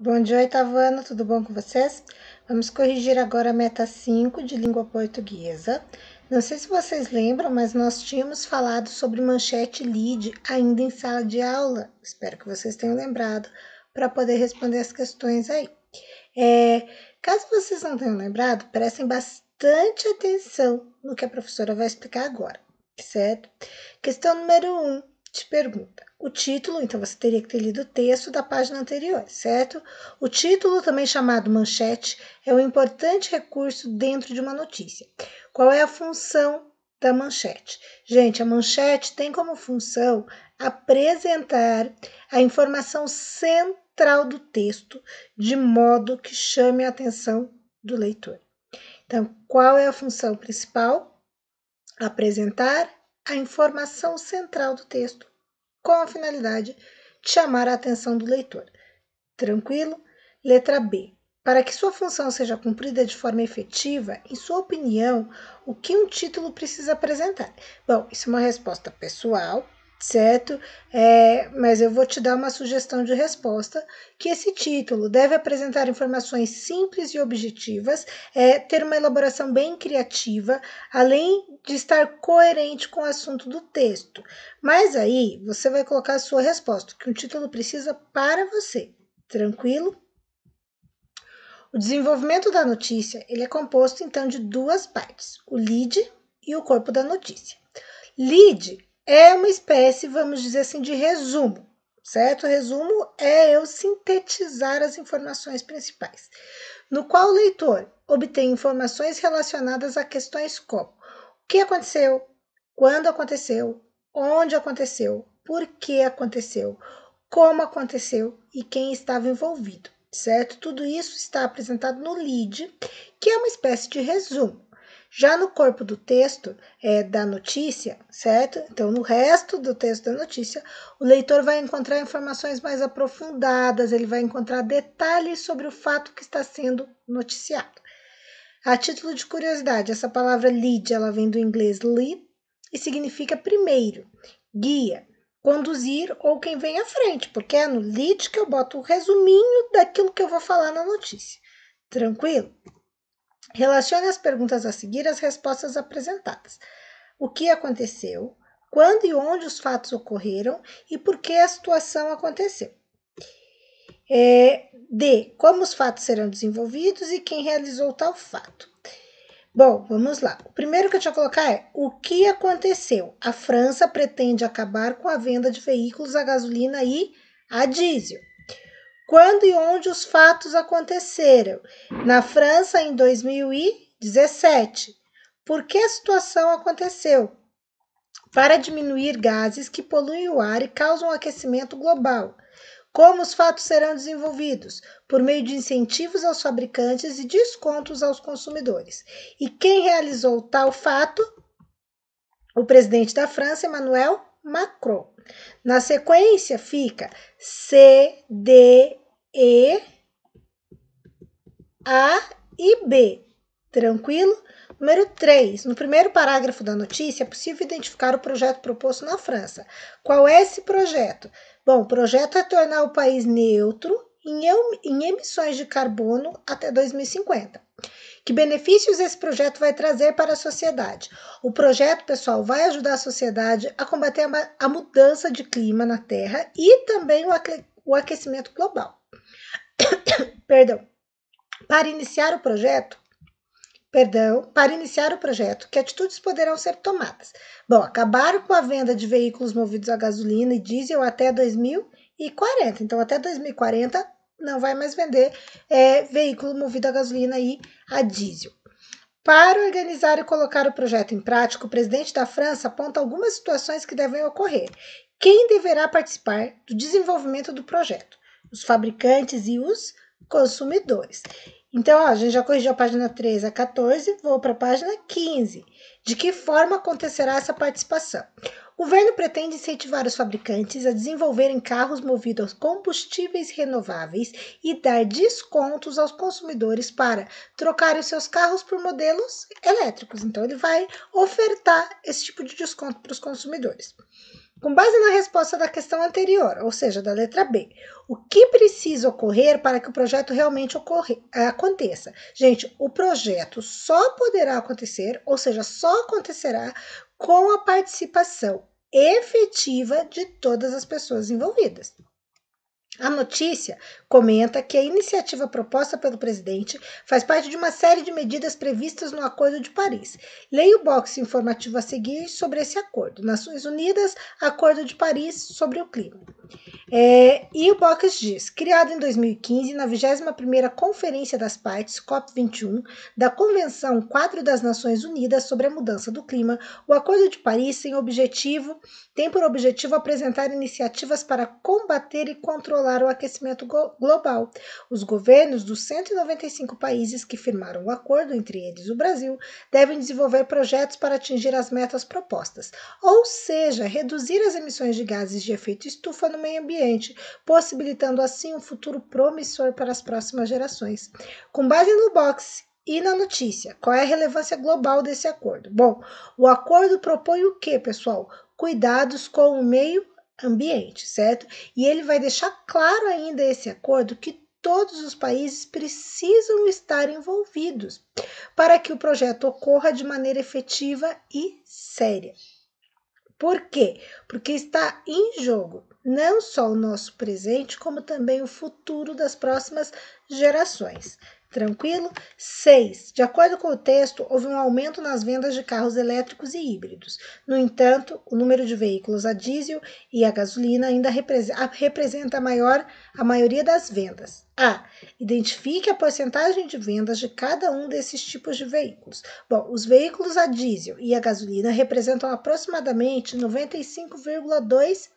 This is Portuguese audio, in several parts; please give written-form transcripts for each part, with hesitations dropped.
Bom dia, oitavo ano, tudo bom com vocês? Vamos corrigir agora a meta 5 de língua portuguesa. Não sei se vocês lembram, mas nós tínhamos falado sobre manchete lead ainda em sala de aula. Espero que vocês tenham lembrado para poder responder as questões aí. Caso vocês não tenham lembrado, prestem bastante atenção no que a professora vai explicar agora, certo? Questão número 1 te pergunta o título, então você teria que ter lido o texto da página anterior, certo? O título, também chamado manchete, é um importante recurso dentro de uma notícia. Qual é a função da manchete? Gente, a manchete tem como função apresentar a informação central do texto de modo que chame a atenção do leitor. Então, qual é a função principal? Apresentar a informação central do texto com a finalidade de chamar a atenção do leitor. Tranquilo? Letra B. Para que sua função seja cumprida de forma efetiva, em sua opinião, o que um título precisa apresentar? Bom, isso é uma resposta pessoal, certo? Mas eu vou te dar uma sugestão de resposta, que esse título deve apresentar informações simples e objetivas, ter uma elaboração bem criativa, além de estar coerente com o assunto do texto. Mas aí, você vai colocar a sua resposta, que um título precisa para você. Tranquilo? O desenvolvimento da notícia ele é composto então de duas partes, o lead e o corpo da notícia. Lead é uma espécie, vamos dizer assim, de resumo, certo? O resumo é eu sintetizar as informações principais, no qual o leitor obtém informações relacionadas a questões como o que aconteceu, quando aconteceu, onde aconteceu, por que aconteceu, como aconteceu e quem estava envolvido, certo? Tudo isso está apresentado no lead, que é uma espécie de resumo. Já no corpo do texto da notícia, certo? Então, no resto do texto da notícia, o leitor vai encontrar informações mais aprofundadas, ele vai encontrar detalhes sobre o fato que está sendo noticiado. A título de curiosidade, essa palavra lead, ela vem do inglês lead e significa primeiro, guia, conduzir ou quem vem à frente, porque é no lead que eu boto o resuminho daquilo que eu vou falar na notícia. Tranquilo? Relacione as perguntas a seguir às respostas apresentadas. O que aconteceu, quando e onde os fatos ocorreram e por que a situação aconteceu. D. Como os fatos serão desenvolvidos e quem realizou tal fato. Bom, vamos lá. O primeiro que eu tinha que colocar é o que aconteceu. A França pretende acabar com a venda de veículos a gasolina e a diesel. Quando e onde os fatos aconteceram? Na França, em 2017. Por que a situação aconteceu? Para diminuir gases que poluem o ar e causam aquecimento global. Como os fatos serão desenvolvidos? Por meio de incentivos aos fabricantes e descontos aos consumidores. E quem realizou tal fato? O presidente da França, Emmanuel Macron. Na sequência fica C, D, E, A e B. Tranquilo? Número 3. No primeiro parágrafo da notícia, é possível identificar o projeto proposto na França. Qual é esse projeto? Bom, o projeto é tornar o país neutro em emissões de carbono até 2050. Que benefícios esse projeto vai trazer para a sociedade? O projeto, pessoal, vai ajudar a sociedade a combater a mudança de clima na Terra e também o aquecimento global. Perdão. Para iniciar o projeto, que atitudes poderão ser tomadas? Bom, acabar com a venda de veículos movidos a gasolina e diesel até 2040. Então, até 2040 não vai mais vender veículo movido a gasolina e a diesel. Para organizar e colocar o projeto em prática, o presidente da França aponta algumas situações que devem ocorrer. Quem deverá participar do desenvolvimento do projeto? Os fabricantes e os consumidores. Então, a gente já corrigiu a página 13 a 14, vou para a página 15. De que forma acontecerá essa participação? O governo pretende incentivar os fabricantes a desenvolverem carros movidos a combustíveis renováveis e dar descontos aos consumidores para trocarem os seus carros por modelos elétricos. Então, ele vai ofertar esse tipo de desconto para os consumidores. Com base na resposta da questão anterior, ou seja, da letra B, o que precisa ocorrer para que o projeto realmente aconteça? Gente, o projeto só poderá acontecer, ou seja, só acontecerá com a participação efetiva de todas as pessoas envolvidas. A notícia comenta que a iniciativa proposta pelo presidente faz parte de uma série de medidas previstas no Acordo de Paris. Leia o box informativo a seguir sobre esse acordo. Nações Unidas, Acordo de Paris sobre o Clima. E o box diz, criado em 2015 na 21ª Conferência das Partes, COP21, da Convenção Quadro das Nações Unidas sobre a Mudança do Clima, o Acordo de Paris tem por objetivo apresentar iniciativas para combater e controlar o aquecimento global. Os governos dos 195 países que firmaram o acordo, entre eles o Brasil, devem desenvolver projetos para atingir as metas propostas, ou seja, reduzir as emissões de gases de efeito estufa no meio ambiente, possibilitando assim um futuro promissor para as próximas gerações. Com base no box e na notícia, qual é a relevância global desse acordo? Bom, o acordo propõe o quê, pessoal? Cuidados com o meio ambiente, certo? E ele vai deixar claro ainda esse acordo que todos os países precisam estar envolvidos para que o projeto ocorra de maneira efetiva e séria. Por quê? Porque está em jogo não só o nosso presente, como também o futuro das próximas gerações. Tranquilo? 6. De acordo com o texto, houve um aumento nas vendas de carros elétricos e híbridos. No entanto, o número de veículos a diesel e a gasolina ainda representa a maioria das vendas. A. Identifique a porcentagem de vendas de cada um desses tipos de veículos. Bom, os veículos a diesel e a gasolina representam aproximadamente 95,2%.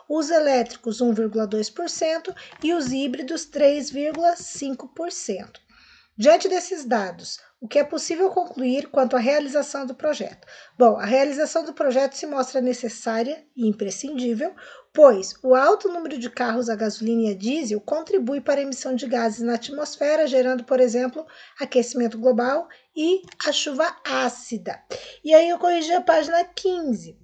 Os elétricos 1,2% e os híbridos 3,5%. Diante desses dados, o que é possível concluir quanto à realização do projeto? Bom, a realização do projeto se mostra necessária e imprescindível, pois o alto número de carros a gasolina e a diesel contribui para a emissão de gases na atmosfera, gerando, por exemplo, aquecimento global e a chuva ácida. E aí eu corrigi a página 15.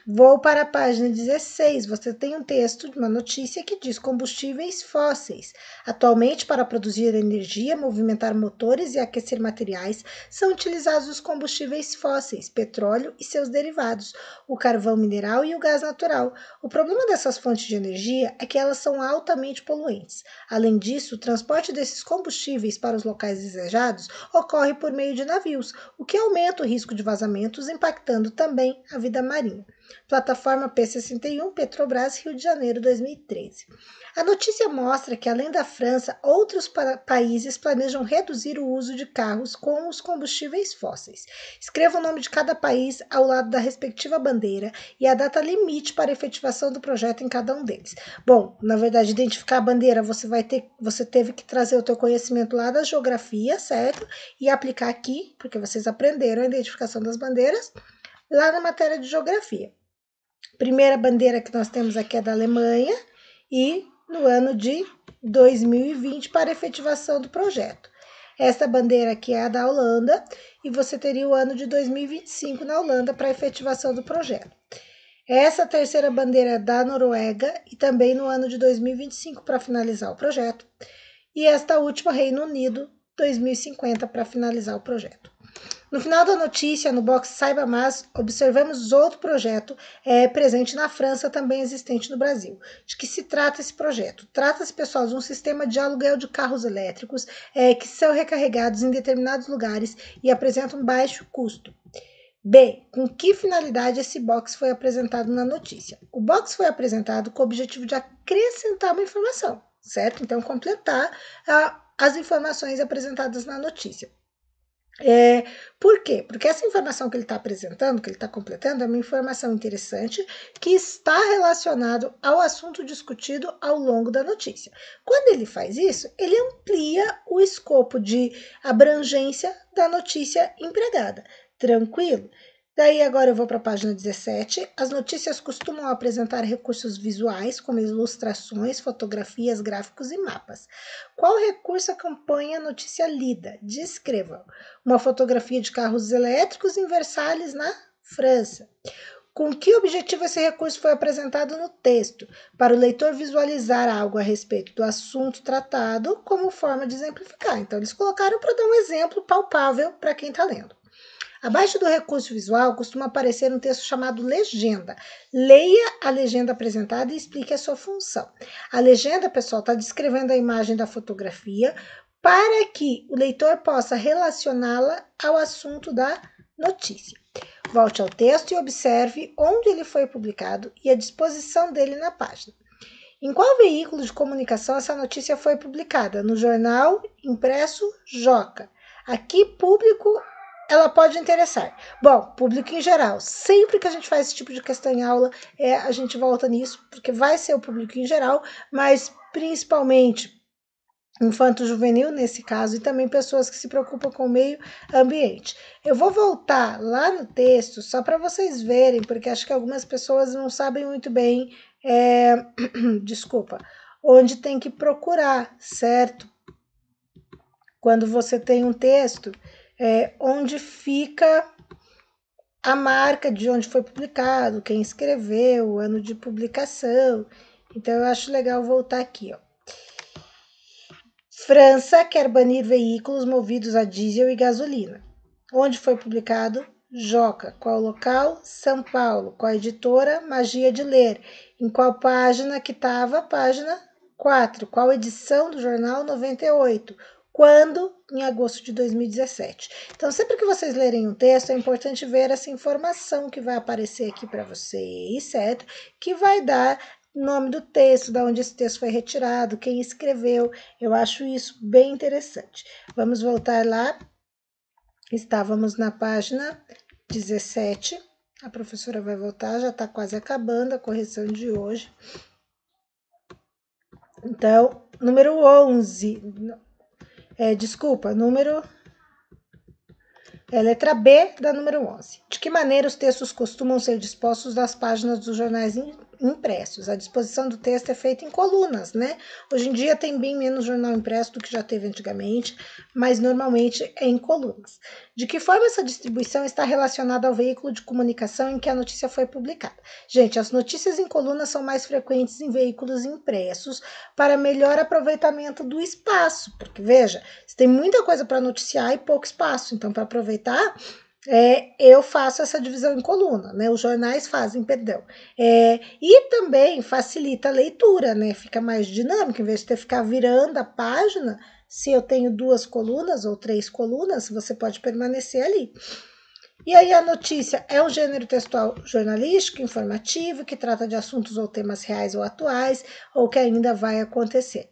Vou para a página 16. Você tem um texto de uma notícia que diz combustíveis fósseis. Atualmente, para produzir energia, movimentar motores e aquecer materiais, são utilizados os combustíveis fósseis, petróleo e seus derivados, o carvão mineral e o gás natural. O problema dessas fontes de energia é que elas são altamente poluentes. Além disso, o transporte desses combustíveis para os locais desejados ocorre por meio de navios, o que aumenta o risco de vazamentos, impactando também a vida marinha. Plataforma P61, Petrobras, Rio de Janeiro, 2013. A notícia mostra que, além da França, outros países planejam reduzir o uso de carros com os combustíveis fósseis. Escreva o nome de cada país ao lado da respectiva bandeira e a data limite para a efetivação do projeto em cada um deles. Bom, na verdade, identificar a bandeira, você teve que trazer o teu conhecimento lá da geografia, certo? E aplicar aqui, porque vocês aprenderam a identificação das bandeiras lá na matéria de geografia. Primeira bandeira que nós temos aqui é da Alemanha e no ano de 2020 para efetivação do projeto. Essa bandeira aqui é a da Holanda e você teria o ano de 2025 na Holanda para efetivação do projeto. Essa terceira bandeira é da Noruega e também no ano de 2025 para finalizar o projeto. E esta última, Reino Unido, 2050 para finalizar o projeto. No final da notícia, no box Saiba Mais, observamos outro projeto presente na França, também existente no Brasil. De que se trata esse projeto? Trata-se, pessoal, de um sistema de aluguel de carros elétricos que são recarregados em determinados lugares e apresentam baixo custo. B. Com que finalidade esse box foi apresentado na notícia? O box foi apresentado com o objetivo de acrescentar uma informação, certo? Então, completar as informações apresentadas na notícia. Por quê? Porque essa informação que ele está apresentando, que ele está completando, é uma informação interessante que está relacionado ao assunto discutido ao longo da notícia. Quando ele faz isso, ele amplia o escopo de abrangência da notícia empregada. Tranquilo? Daí agora eu vou para a página 17. As notícias costumam apresentar recursos visuais, como ilustrações, fotografias, gráficos e mapas. Qual recurso acompanha a notícia lida? Descreva. Uma fotografia de carros elétricos em Versalhes, na França. Com que objetivo esse recurso foi apresentado no texto? Para o leitor visualizar algo a respeito do assunto tratado como forma de exemplificar. Então, eles colocaram para dar um exemplo palpável para quem está lendo. Abaixo do recurso visual costuma aparecer um texto chamado legenda. Leia a legenda apresentada e explique a sua função. A legenda, pessoal, está descrevendo a imagem da fotografia para que o leitor possa relacioná-la ao assunto da notícia. Volte ao texto e observe onde ele foi publicado e a disposição dele na página. Em qual veículo de comunicação essa notícia foi publicada? No jornal impresso Joca. Aqui, público, ela pode interessar. Bom, público em geral. Sempre que a gente faz esse tipo de questão em aula, a gente volta nisso, porque vai ser o público em geral, mas principalmente infanto-juvenil nesse caso, e também pessoas que se preocupam com o meio ambiente. Eu vou voltar lá no texto só para vocês verem, porque acho que algumas pessoas não sabem muito bem, desculpa, onde tem que procurar, certo? Quando você tem um texto, onde fica a marca de onde foi publicado, quem escreveu, o ano de publicação. Então, eu acho legal voltar aqui, ó. França quer banir veículos movidos a diesel e gasolina. Onde foi publicado? Joca. Qual local? São Paulo. Qual editora? Magia de Ler. Em qual página que estava? Página 4. Qual edição do jornal? 98. Quando? Em agosto de 2017. Então, sempre que vocês lerem um texto, é importante ver essa informação que vai aparecer aqui para vocês, certo? Que vai dar nome do texto, de onde esse texto foi retirado, quem escreveu. Eu acho isso bem interessante. Vamos voltar lá. Estávamos na página 17. A professora vai voltar, já está quase acabando a correção de hoje. Então, número 11. Letra B da número 11. De que maneira os textos costumam ser dispostos nas páginas dos jornais impressos? A disposição do texto é feita em colunas, né? Hoje em dia tem bem menos jornal impresso do que já teve antigamente, mas normalmente é em colunas. De que forma essa distribuição está relacionada ao veículo de comunicação em que a notícia foi publicada? Gente, as notícias em colunas são mais frequentes em veículos impressos para melhor aproveitamento do espaço, porque veja, você tem muita coisa para noticiar e pouco espaço, então para aproveitar, eu faço essa divisão em coluna, né? Os jornais fazem, perdão. E também facilita a leitura, né? Fica mais dinâmico, em vez de ter que ficar virando a página, se eu tenho 2 colunas ou 3 colunas, você pode permanecer ali. E aí a notícia é um gênero textual jornalístico, informativo, que trata de assuntos ou temas reais ou atuais, ou que ainda vai acontecer.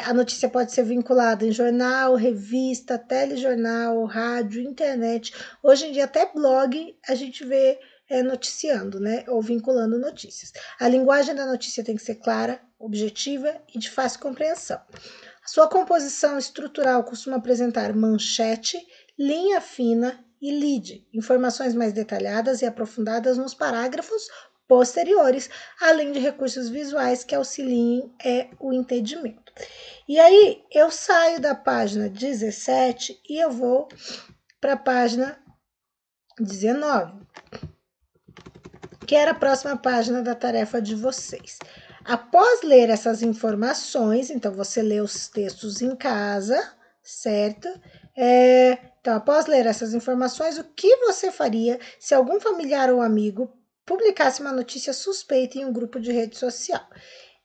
A notícia pode ser vinculada em jornal, revista, telejornal, rádio, internet. Hoje em dia até blog a gente vê noticiando, né? Ou vinculando notícias. A linguagem da notícia tem que ser clara, objetiva e de fácil compreensão. A sua composição estrutural costuma apresentar manchete, linha fina e lead, informações mais detalhadas e aprofundadas nos parágrafos posteriores, além de recursos visuais que auxiliem o entendimento. E aí, eu saio da página 17 e eu vou para a página 19, que era a próxima página da tarefa de vocês. Após ler essas informações, então você lê os textos em casa, certo? Então, após ler essas informações, o que você faria se algum familiar ou amigo publicasse uma notícia suspeita em um grupo de rede social?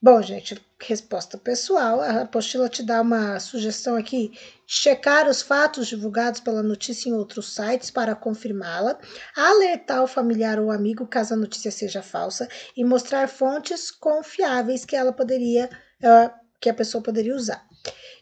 Bom, gente, resposta pessoal, a apostila te dá uma sugestão aqui, checar os fatos divulgados pela notícia em outros sites para confirmá-la, alertar o familiar ou amigo caso a notícia seja falsa e mostrar fontes confiáveis que a pessoa poderia usar.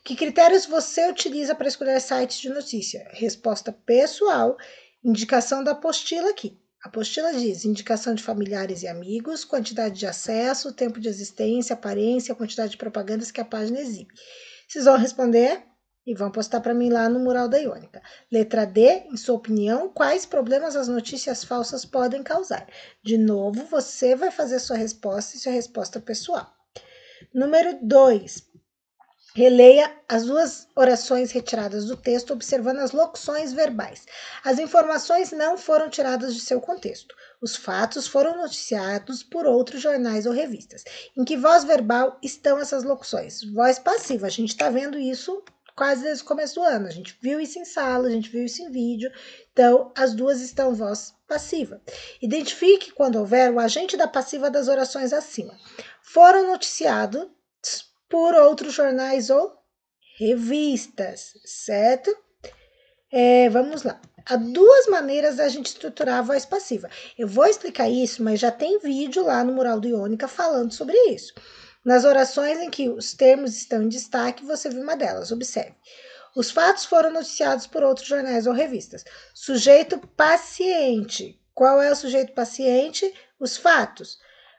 Que critérios você utiliza para escolher sites de notícia? Resposta pessoal, indicação da apostila aqui. A apostila diz indicação de familiares e amigos, quantidade de acesso, tempo de existência, aparência, quantidade de propagandas que a página exibe. Vocês vão responder e vão postar para mim lá no mural da Iônica. Letra D, em sua opinião, quais problemas as notícias falsas podem causar? De novo, você vai fazer sua resposta e sua resposta pessoal. Número 2. Releia as duas orações retiradas do texto, observando as locuções verbais. As informações não foram tiradas de seu contexto. Os fatos foram noticiados por outros jornais ou revistas. Em que voz verbal estão essas locuções? Voz passiva. A gente está vendo isso quase desde o começo do ano. A gente viu isso em sala, a gente viu isso em vídeo. Então, as duas estão voz passiva. Identifique, quando houver, o agente da passiva das orações acima. Foram noticiados por outros jornais ou revistas, certo? Vamos lá. Há duas maneiras da gente estruturar a voz passiva. Eu vou explicar isso, mas já tem vídeo lá no Mural do Iônica falando sobre isso. Nas orações em que os termos estão em destaque, você viu uma delas, observe. Os fatos foram noticiados por outros jornais ou revistas. Sujeito paciente. Qual é o sujeito paciente? Os fatos.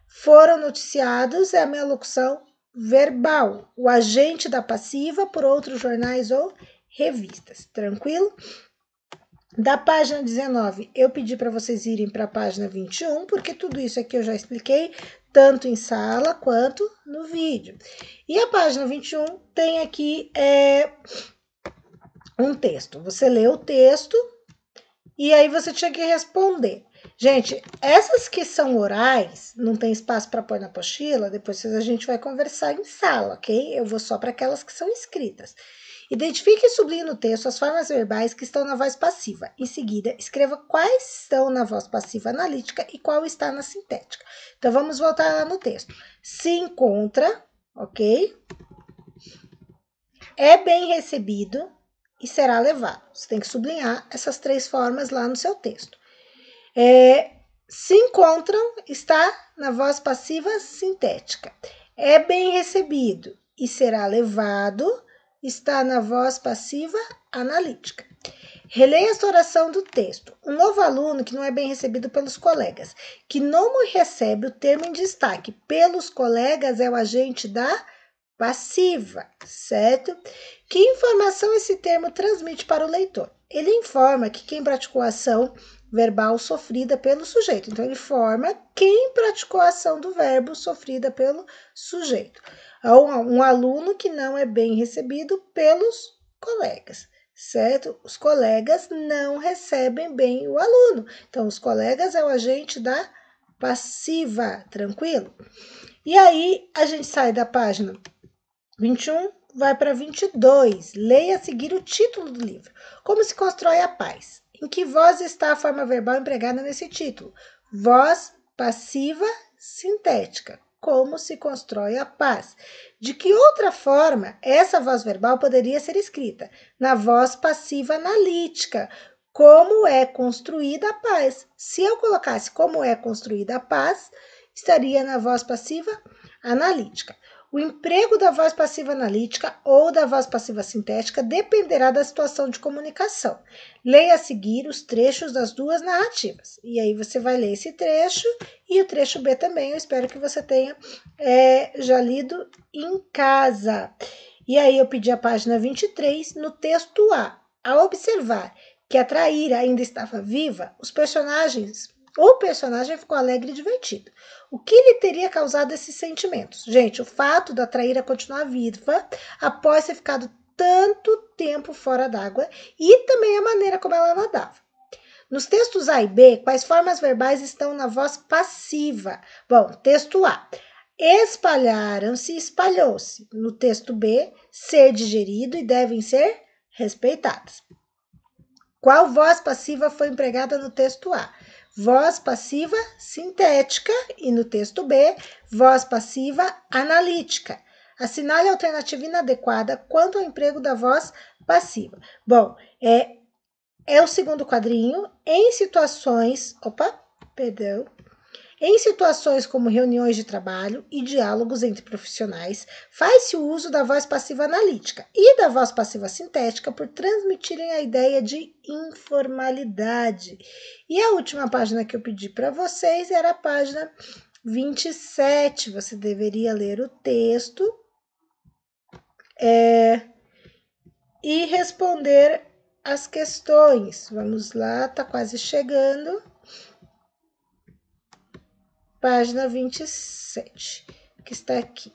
Foram noticiados é a minha locução verbal. O agente da passiva por outros jornais ou revistas. Tranquilo? Da página 19, eu pedi para vocês irem para a página 21, porque tudo isso aqui eu já expliquei, tanto em sala quanto no vídeo. E a página 21 tem aqui um texto. Você lê o texto e aí você tinha que responder. Gente, essas que são orais, não tem espaço para pôr na apostila, depois a gente vai conversar em sala, ok? Eu vou só para aquelas que são escritas. Identifique e sublinhe no texto as formas verbais que estão na voz passiva. Em seguida, escreva quais estão na voz passiva analítica e qual está na sintética. Então, vamos voltar lá no texto. Se encontra, ok? É bem recebido e será levado. Você tem que sublinhar essas três formas lá no seu texto. Se encontram está na voz passiva sintética. É bem recebido e será levado está na voz passiva analítica. Releia esta oração do texto. Um novo aluno que não é bem recebido pelos colegas, que não recebe o termo em destaque pelos colegas, é o agente da passiva, certo? Que informação esse termo transmite para o leitor? Ele informa que quem praticou a ação verbal sofrida pelo sujeito. Então, ele informa quem praticou a ação do verbo sofrida pelo sujeito. Um aluno que não é bem recebido pelos colegas, certo? Os colegas não recebem bem o aluno. Então, os colegas é o agente da passiva, tranquilo? E aí, a gente sai da página 21, vai para 22. Leia a seguir o título do livro. Como se constrói a paz? Em que voz está a forma verbal empregada nesse título? Voz passiva sintética. Como se constrói a paz? De que outra forma essa voz verbal poderia ser escrita? Na voz passiva analítica. Como é construída a paz? Se eu colocasse como é construída a paz, estaria na voz passiva analítica. O emprego da voz passiva analítica ou da voz passiva sintética dependerá da situação de comunicação. Leia a seguir os trechos das duas narrativas. E aí você vai ler esse trecho e o trecho B também. Eu espero que você tenha já lido em casa. E aí eu pedi a página 23 no texto A. Ao observar que a traíra ainda estava viva, o personagem ficou alegre e divertido. O que lhe teria causado esses sentimentos? Gente, o fato da traíra continuar viva após ter ficado tanto tempo fora d'água e também a maneira como ela nadava. Nos textos A e B, quais formas verbais estão na voz passiva? Bom, texto A. Espalharam-se, espalhou-se. No texto B, ser digerido e devem ser respeitadas. Qual voz passiva foi empregada no texto A? Voz passiva sintética e no texto B, voz passiva analítica. Assinale a alternativa inadequada quanto ao emprego da voz passiva. Bom, é o segundo quadrinho. Em situações como reuniões de trabalho e diálogos entre profissionais, faz-se o uso da voz passiva analítica e da voz passiva sintética por transmitirem a ideia de informalidade. E a última página que eu pedi para vocês era a página 27. Você deveria ler o texto e responder as questões. Vamos lá, tá quase chegando. Página 27, que está aqui.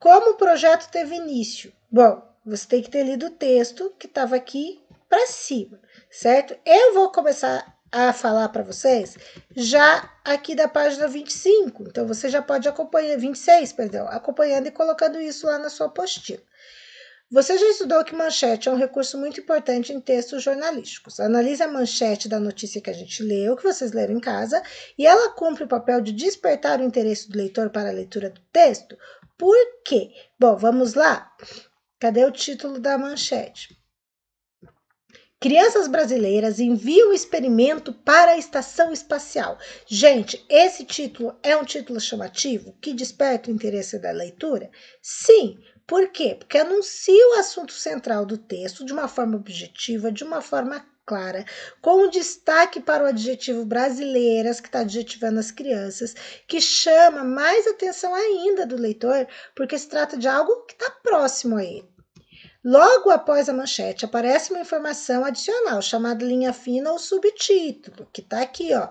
Como o projeto teve início? Bom, você tem que ter lido o texto que estava aqui para cima, certo? Eu vou começar a falar para vocês já aqui da página 25, então você já pode acompanhar, 26, perdão, acompanhando e colocando isso lá na sua apostila. Você já estudou que manchete é um recurso muito importante em textos jornalísticos. Analise a manchete da notícia que a gente leu, que vocês leram em casa, e ela cumpre o papel de despertar o interesse do leitor para a leitura do texto. Por quê? Bom, vamos lá. Cadê o título da manchete? Crianças brasileiras enviam experimento para a estação espacial. Gente, esse título é um título chamativo que desperta o interesse da leitura? Sim. Por quê? Porque anuncia o assunto central do texto de uma forma objetiva, de uma forma clara, com destaque para o adjetivo brasileiras, que está adjetivando as crianças, que chama mais atenção ainda do leitor, porque se trata de algo que está próximo a ele. Logo após a manchete, aparece uma informação adicional, chamada linha fina ou subtítulo, que está aqui, ó.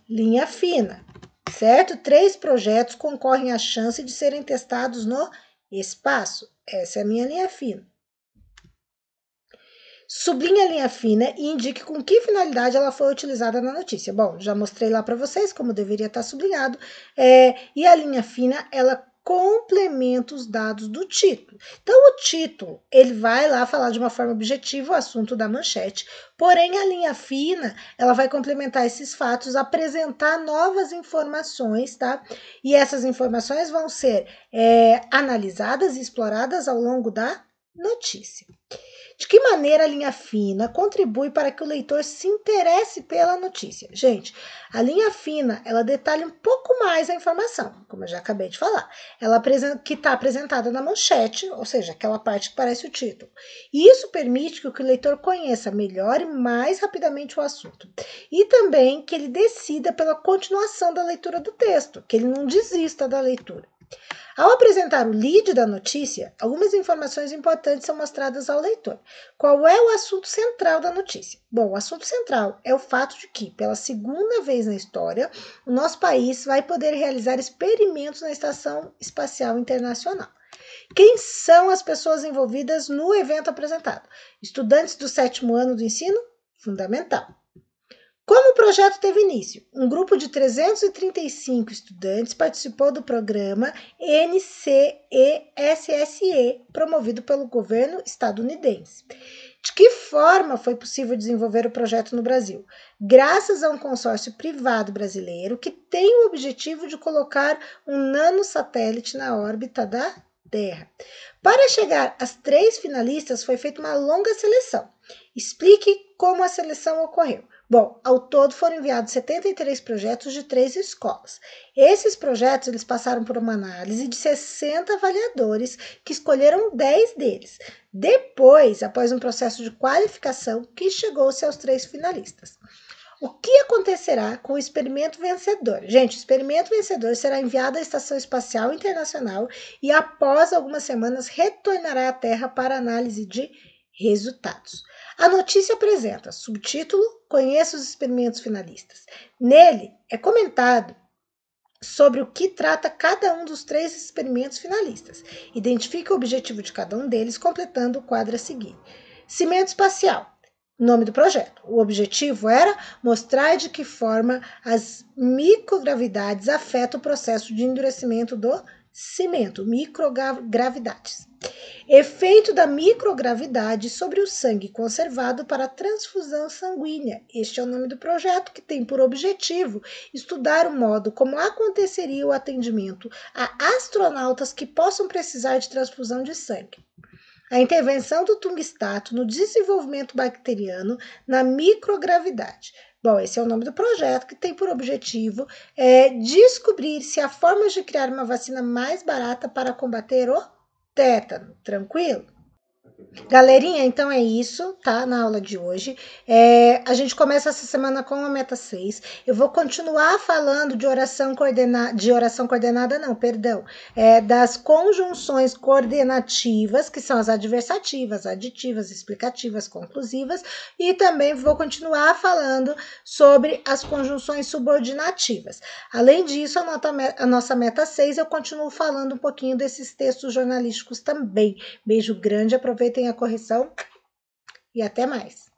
Linha fina, certo? 3 projetos concorrem à chance de serem testados no espaço. Essa é a minha linha fina. Sublinhe a linha fina e indique com que finalidade ela foi utilizada na notícia. Bom, já mostrei lá para vocês como deveria estar sublinhado. E a linha fina, ela complementa os dados do título. Então, o título, ele vai lá falar de uma forma objetiva o assunto da manchete, porém, a linha fina, ela vai complementar esses fatos, apresentar novas informações, tá? E essas informações vão ser analisadas e exploradas ao longo da notícia. De que maneira a linha fina contribui para que o leitor se interesse pela notícia? Gente, a linha fina, ela detalha um pouco mais a informação, como eu já acabei de falar. Ela que está apresentada na manchete, ou seja, aquela parte que parece o título. E isso permite que o leitor conheça melhor e mais rapidamente o assunto. E também que ele decida pela continuação da leitura do texto, que ele não desista da leitura. Ao apresentar o lead da notícia, algumas informações importantes são mostradas ao leitor. Qual é o assunto central da notícia? Bom, o assunto central é o fato de que, pela segunda vez na história, o nosso país vai poder realizar experimentos na Estação Espacial Internacional. Quem são as pessoas envolvidas no evento apresentado? Estudantes do 7º ano do ensino fundamental. Como o projeto teve início? Um grupo de 335 estudantes participou do programa NCESSE, promovido pelo governo estadunidense. De que forma foi possível desenvolver o projeto no Brasil? Graças a um consórcio privado brasileiro que tem o objetivo de colocar um nanosatélite na órbita da Terra. Para chegar às 3 finalistas, foi feita uma longa seleção. Explique como a seleção ocorreu. Bom, ao todo foram enviados 73 projetos de 3 escolas. Esses projetos eles passaram por uma análise de 60 avaliadores que escolheram 10 deles. Depois, após um processo de qualificação, que chegou-se aos 3 finalistas. O que acontecerá com o experimento vencedor? Gente, o experimento vencedor será enviado à Estação Espacial Internacional e após algumas semanas retornará à Terra para análise de resultados. A notícia apresenta subtítulo: Conheça os experimentos finalistas. Nele é comentado sobre o que trata cada um dos 3 experimentos finalistas. Identifique o objetivo de cada um deles, completando o quadro a seguir. Cimento espacial. Nome do projeto. O objetivo era mostrar de que forma as microgravidades afetam o processo de endurecimento do cimento, microgravidades. Efeito da microgravidade sobre o sangue conservado para a transfusão sanguínea. Este é o nome do projeto, que tem por objetivo estudar o modo como aconteceria o atendimento a astronautas que possam precisar de transfusão de sangue. A intervenção do tungstato no desenvolvimento bacteriano na microgravidade. Bom, esse é o nome do projeto, que tem por objetivo descobrir se há formas de criar uma vacina mais barata para combater o tétano. Tranquilo? Galerinha, então é isso, tá? Na aula de hoje. A gente começa essa semana com a meta 6. Eu vou continuar falando de oração coordenada, não, perdão. Das conjunções coordenativas, que são as adversativas, aditivas, explicativas, conclusivas, e também vou continuar falando sobre as conjunções subordinativas. Além disso, a nossa meta 6, eu continuo falando um pouquinho desses textos jornalísticos também. Beijo grande, aproveitem a correção e até mais.